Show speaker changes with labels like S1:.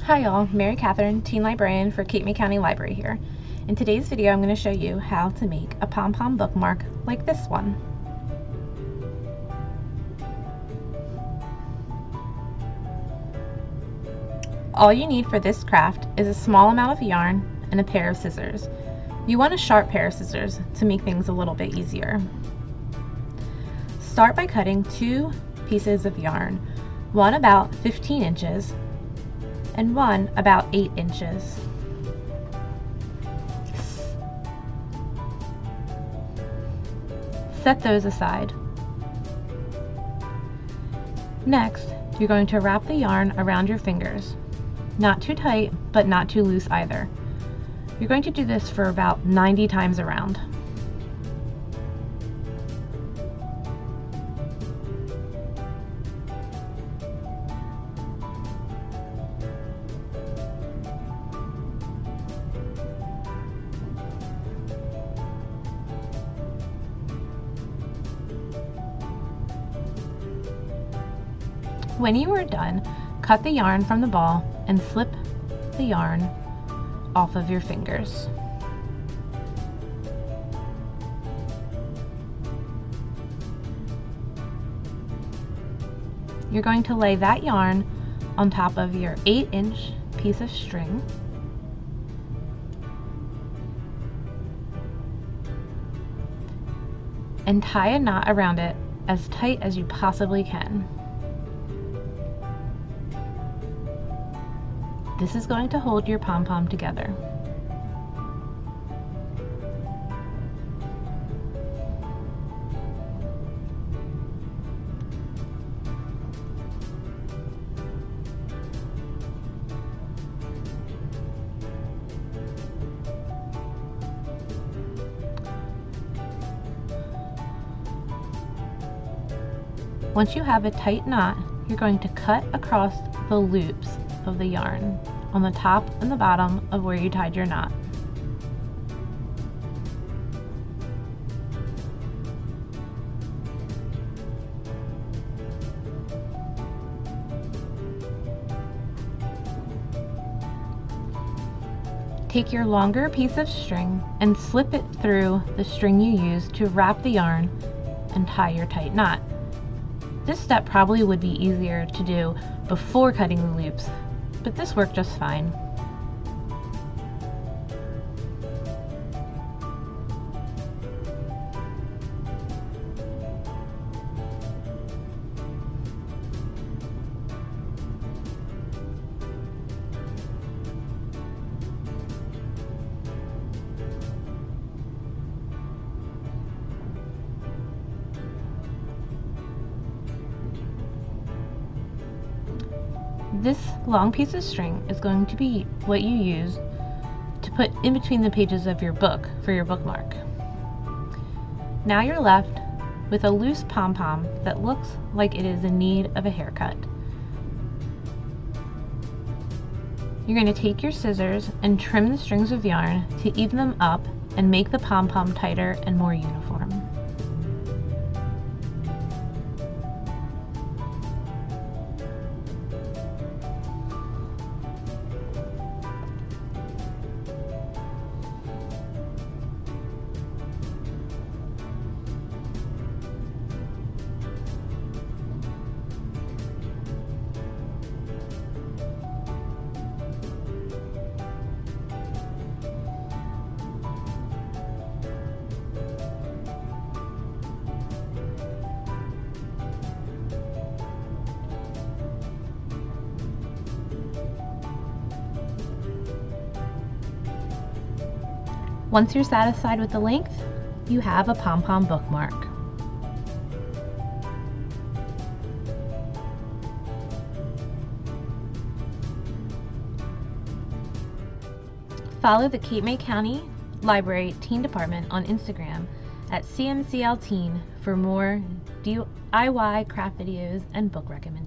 S1: Hi y'all, Mary Catherine, Teen Librarian for Cape May County Library here. In today's video I'm going to show you how to make a pom-pom bookmark like this one. All you need for this craft is a small amount of yarn and a pair of scissors. You want a sharp pair of scissors to make things a little bit easier. Start by cutting 2 pieces of yarn, one about 15 inches and one about 8 inches. Set those aside. Next, you're going to wrap the yarn around your fingers. Not too tight, but not too loose either. You're going to do this for about 90 times around. When you are done, cut the yarn from the ball and slip the yarn off of your fingers. You're going to lay that yarn on top of your 8-inch piece of string. And tie a knot around it as tight as you possibly can. This is going to hold your pom-pom together. Once you have a tight knot, you're going to cut across the loops of the yarn on the top and the bottom of where you tied your knot. Take your longer piece of string and slip it through the string you used to wrap the yarn and tie your tight knot. This step probably would be easier to do before cutting the loops, but this worked just fine. This long piece of string is going to be what you use to put in between the pages of your book for your bookmark. Now you're left with a loose pom-pom that looks like it is in need of a haircut. You're going to take your scissors and trim the strings of yarn to even them up and make the pom-pom tighter and more uniform. Once you're satisfied with the length, you have a pom-pom bookmark. Follow the Cape May County Library Teen Department on Instagram at CMCL Teen for more DIY craft videos and book recommendations.